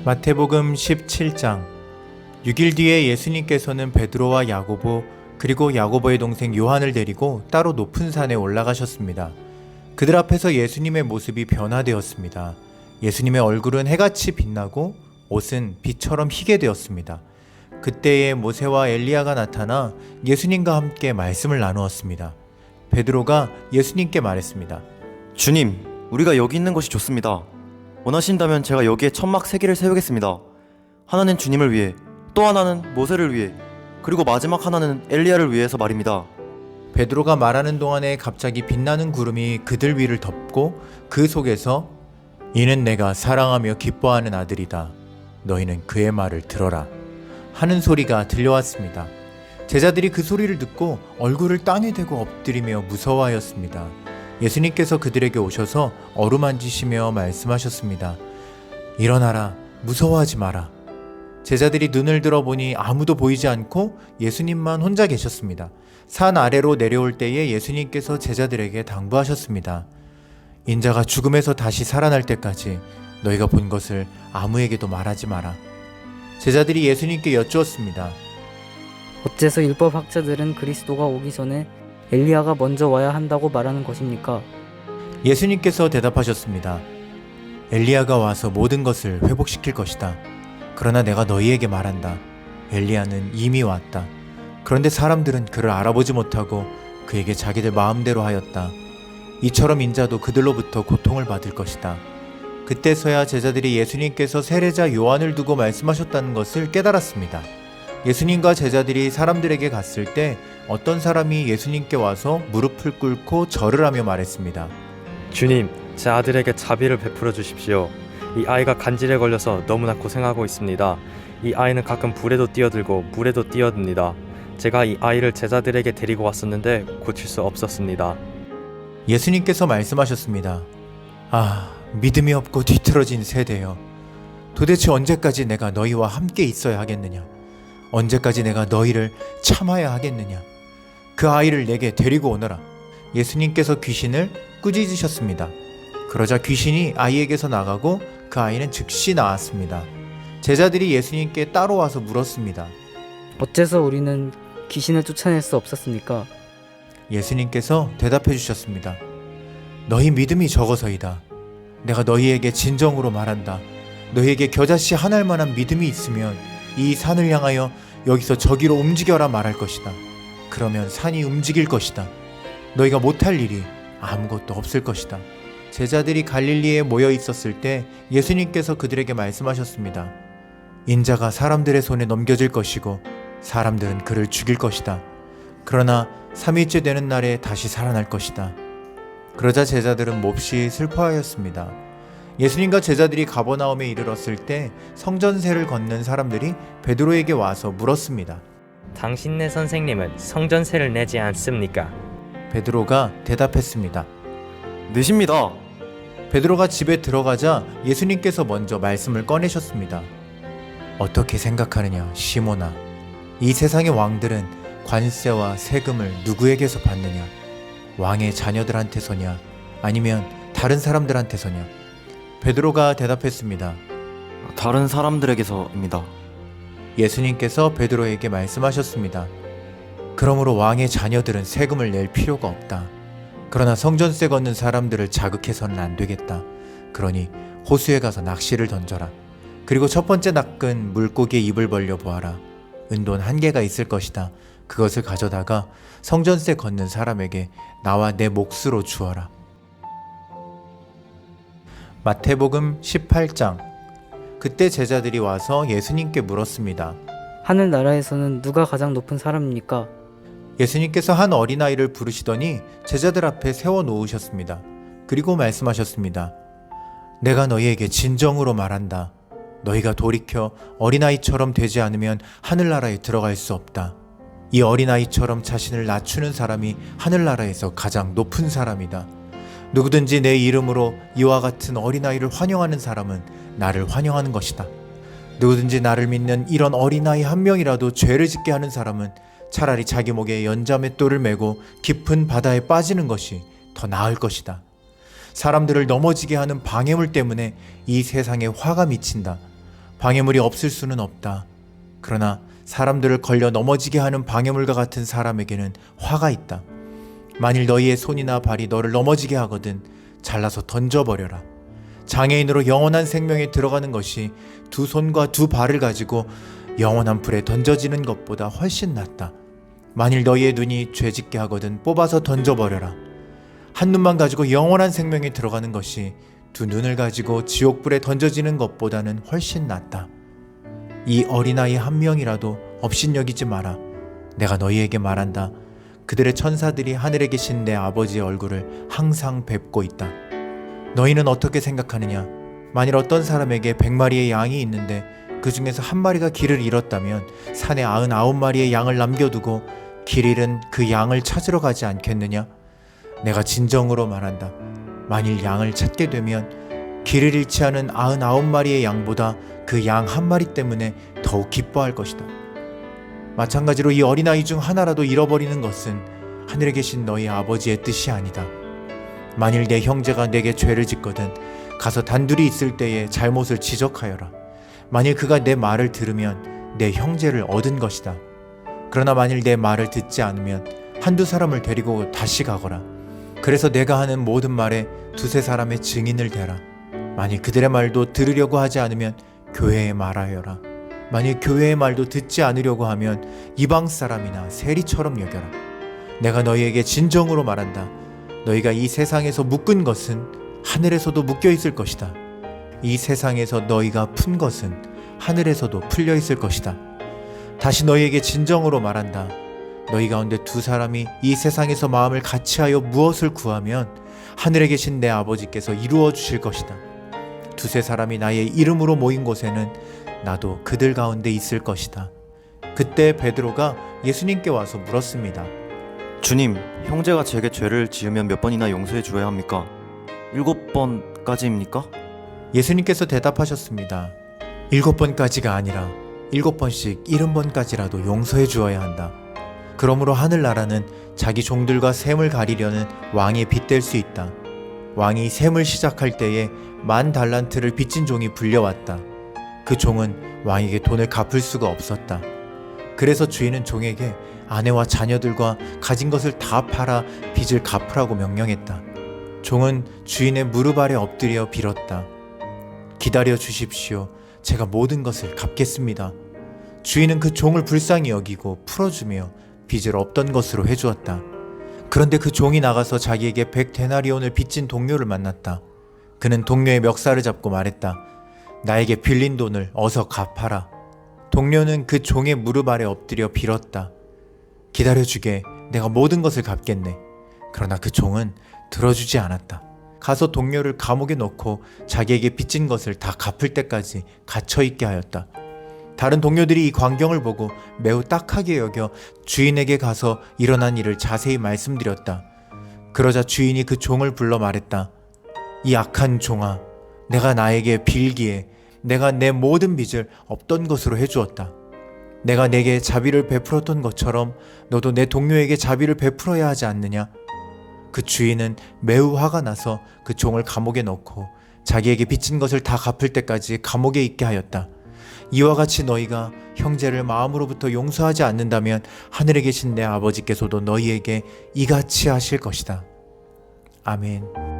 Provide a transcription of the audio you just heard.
마태복음 17장. 6일 뒤에 예수님께서는 베드로와 야고보 그리고 야고보의 동생 요한을 데리고 따로 높은 산에 올라가셨습니다. 그들 앞에서 예수님의 모습이 변화되었습니다. 예수님의 얼굴은 해같이 빛나고 옷은 빛처럼 희게 되었습니다. 그때에 모세와 엘리야가 나타나 예수님과 함께 말씀을 나누었습니다. 베드로가 예수님께 말했습니다. 주님, 우리가 여기 있는 것이 좋습니다. 원하신다면 제가 여기에 천막 3개를 세우겠습니다. 하나는 주님을 위해, 또 하나는 모세를 위해, 그리고 마지막 하나는 엘리야를 위해서 말입니다. 베드로가 말하는 동안에 갑자기 빛나는 구름이 그들 위를 덮고 그 속에서 이는 내가 사랑하며 기뻐하는 아들이다. 너희는 그의 말을 들어라. 하는 소리가 들려왔습니다. 제자들이 그 소리를 듣고 얼굴을 땅에 대고 엎드리며 무서워하였습니다. 예수님께서 그들에게 오셔서 어루만지시며 말씀하셨습니다. 일어나라, 무서워하지 마라. 제자들이 눈을 들어보니 아무도 보이지 않고 예수님만 혼자 계셨습니다. 산 아래로 내려올 때에 예수님께서 제자들에게 당부하셨습니다. 인자가 죽음에서 다시 살아날 때까지 너희가 본 것을 아무에게도 말하지 마라. 제자들이 예수님께 여쭈었습니다. 어째서 율법학자들은 그리스도가 오기 전에 엘리야가 먼저 와야 한다고 말하는 것입니까? 예수님께서 대답하셨습니다. 엘리야가 와서 모든 것을 회복시킬 것이다. 그러나 내가 너희에게 말한다. 엘리야는 이미 왔다. 그런데 사람들은 그를 알아보지 못하고 그에게 자기들 마음대로 하였다. 이처럼 인자도 그들로부터 고통을 받을 것이다. 그때서야 제자들이 예수님께서 세례자 요한을 두고 말씀하셨다는 것을 깨달았습니다. 예수님과 제자들이 사람들에게 갔을 때 어떤 사람이 예수님께 와서 무릎을 꿇고 절을 하며 말했습니다. 주님, 제 아들에게 자비를 베풀어 주십시오. 이 아이가 간질에 걸려서 너무나 고생하고 있습니다. 이 아이는 가끔 불에도 뛰어들고 물에도 뛰어듭니다. 제가 이 아이를 제자들에게 데리고 왔었는데 고칠 수 없었습니다. 예수님께서 말씀하셨습니다. 아, 믿음이 없고 뒤틀어진 세대여. 도대체 언제까지 내가 너희와 함께 있어야 하겠느냐? 언제까지 내가 너희를 참아야 하겠느냐? 그 아이를 내게 데리고 오너라. 예수님께서 귀신을 꾸짖으셨습니다. 그러자 귀신이 아이에게서 나가고 그 아이는 즉시 나았습니다. 제자들이 예수님께 따로 와서 물었습니다. 어째서 우리는 귀신을 쫓아낼 수 없었습니까? 예수님께서 대답해 주셨습니다. 너희 믿음이 적어서이다. 내가 너희에게 진정으로 말한다. 너희에게 겨자씨 한 알만한 믿음이 있으면 이 산을 향하여 여기서 저기로 움직여라 말할 것이다. 그러면 산이 움직일 것이다. 너희가 못할 일이 아무것도 없을 것이다. 제자들이 갈릴리에 모여 있었을 때 예수님께서 그들에게 말씀하셨습니다. 인자가 사람들의 손에 넘겨질 것이고 사람들은 그를 죽일 것이다. 그러나 3일째 되는 날에 다시 살아날 것이다. 그러자 제자들은 몹시 슬퍼하였습니다. 예수님과 제자들이 가버나움에 이르렀을 때 성전세를 걷는 사람들이 베드로에게 와서 물었습니다. 당신네 선생님은 성전세를 내지 않습니까? 베드로가 대답했습니다. 내십니다. 베드로가 집에 들어가자 예수님께서 먼저 말씀을 꺼내셨습니다. 어떻게 생각하느냐, 시몬아. 이 세상의 왕들은 관세와 세금을 누구에게서 받느냐? 왕의 자녀들한테서냐? 아니면 다른 사람들한테서냐? 베드로가 대답했습니다. 다른 사람들에게서입니다. 예수님께서 베드로에게 말씀하셨습니다. 그러므로 왕의 자녀들은 세금을 낼 필요가 없다. 그러나 성전세 걷는 사람들을 자극해서는 안 되겠다. 그러니 호수에 가서 낚시를 던져라. 그리고 첫 번째 낚은 물고기에 입을 벌려 보아라. 은돈 1개가 있을 것이다. 그것을 가져다가 성전세 걷는 사람에게 나와 내 몫으로 주어라. 마태복음 18장. 그때 제자들이 와서 예수님께 물었습니다. 하늘나라에서는 누가 가장 높은 사람입니까? 예수님께서 한 어린아이를 부르시더니 제자들 앞에 세워놓으셨습니다. 그리고 말씀하셨습니다. 내가 너희에게 진정으로 말한다. 너희가 돌이켜 어린아이처럼 되지 않으면 하늘나라에 들어갈 수 없다. 이 어린아이처럼 자신을 낮추는 사람이 하늘나라에서 가장 높은 사람이다. 누구든지 내 이름으로 이와 같은 어린아이를 환영하는 사람은 나를 환영하는 것이다. 누구든지 나를 믿는 이런 어린아이 한 명이라도 죄를 짓게 하는 사람은 차라리 자기 목에 연자맷돌을 메고 깊은 바다에 빠지는 것이 더 나을 것이다. 사람들을 넘어지게 하는 방해물 때문에 이 세상에 화가 미친다. 방해물이 없을 수는 없다. 그러나 사람들을 걸려 넘어지게 하는 방해물과 같은 사람에게는 화가 있다. 만일 너희의 손이나 발이 너를 넘어지게 하거든 잘라서 던져버려라. 장애인으로 영원한 생명에 들어가는 것이 두 손과 두 발을 가지고 영원한 불에 던져지는 것보다 훨씬 낫다. 만일 너희의 눈이 죄짓게 하거든 뽑아서 던져버려라. 한 눈만 가지고 영원한 생명에 들어가는 것이 두 눈을 가지고 지옥불에 던져지는 것보다는 훨씬 낫다. 이 어린아이 한 명이라도 업신여기지 마라. 내가 너희에게 말한다. 그들의 천사들이 하늘에 계신 내 아버지의 얼굴을 항상 뵙고 있다. 너희는 어떻게 생각하느냐? 만일 어떤 사람에게 100마리의 양이 있는데 그 중에서 한 마리가 길을 잃었다면 산에 99마리의 양을 남겨두고 길 잃은 그 양을 찾으러 가지 않겠느냐? 내가 진정으로 말한다. 만일 양을 찾게 되면 길을 잃지 않은 99마리의 양보다 그 양 한 마리 때문에 더욱 기뻐할 것이다. 마찬가지로 이 어린아이 중 하나라도 잃어버리는 것은 하늘에 계신 너희 아버지의 뜻이 아니다. 만일 내 형제가 내게 죄를 짓거든 가서 단둘이 있을 때에 잘못을 지적하여라. 만일 그가 내 말을 들으면 내 형제를 얻은 것이다. 그러나 만일 내 말을 듣지 않으면 한두 사람을 데리고 다시 가거라. 그래서 내가 하는 모든 말에 두세 사람의 증인을 대라. 만일 그들의 말도 들으려고 하지 않으면 교회에 말하여라. 만일 교회의 말도 듣지 않으려고 하면 이방 사람이나 세리처럼 여겨라. 내가 너희에게 진정으로 말한다. 너희가 이 세상에서 묶은 것은 하늘에서도 묶여 있을 것이다. 이 세상에서 너희가 푼 것은 하늘에서도 풀려 있을 것이다. 다시 너희에게 진정으로 말한다. 너희 가운데 두 사람이 이 세상에서 마음을 같이하여 무엇을 구하면 하늘에 계신 내 아버지께서 이루어 주실 것이다. 두세 사람이 나의 이름으로 모인 곳에는 나도 그들 가운데 있을 것이다. 그때 베드로가 예수님께 와서 물었습니다. 주님, 형제가 제게 죄를 지으면 몇 번이나 용서해 주어야 합니까? 7번까지입니까? 예수님께서 대답하셨습니다. 7번까지가 아니라 7번씩 70번까지라도 용서해 주어야 한다. 그러므로 하늘나라는 자기 종들과 셈을 가리려는 왕에 빗댈 수 있다. 왕이 셈을 시작할 때에 10,000달란트를 빚진 종이 불려왔다. 그 종은 왕에게 돈을 갚을 수가 없었다. 그래서 주인은 종에게 아내와 자녀들과 가진 것을 다 팔아 빚을 갚으라고 명령했다. 종은 주인의 무릎 아래 엎드려 빌었다. 기다려 주십시오. 제가 모든 것을 갚겠습니다. 주인은 그 종을 불쌍히 여기고 풀어주며 빚을 없던 것으로 해주었다. 그런데 그 종이 나가서 자기에게 100데나리온을 빚진 동료를 만났다. 그는 동료의 멱살을 잡고 말했다. 나에게 빌린 돈을 어서 갚아라. 동료는 그 종의 무릎 아래 엎드려 빌었다. 기다려주게. 내가 모든 것을 갚겠네. 그러나 그 종은 들어주지 않았다. 가서 동료를 감옥에 넣고 자기에게 빚진 것을 다 갚을 때까지 갇혀있게 하였다. 다른 동료들이 이 광경을 보고 매우 딱하게 여겨 주인에게 가서 일어난 일을 자세히 말씀드렸다. 그러자 주인이 그 종을 불러 말했다. 이 악한 종아, 내가 나에게 빌기에 내가 내 모든 빚을 없던 것으로 해주었다. 내가 내게 자비를 베풀었던 것처럼 너도 내 동료에게 자비를 베풀어야 하지 않느냐? 그 주인은 매우 화가 나서 그 종을 감옥에 넣고 자기에게 빚진 것을 다 갚을 때까지 감옥에 있게 하였다. 이와 같이 너희가 형제를 마음으로부터 용서하지 않는다면 하늘에 계신 내 아버지께서도 너희에게 이같이 하실 것이다. 아멘.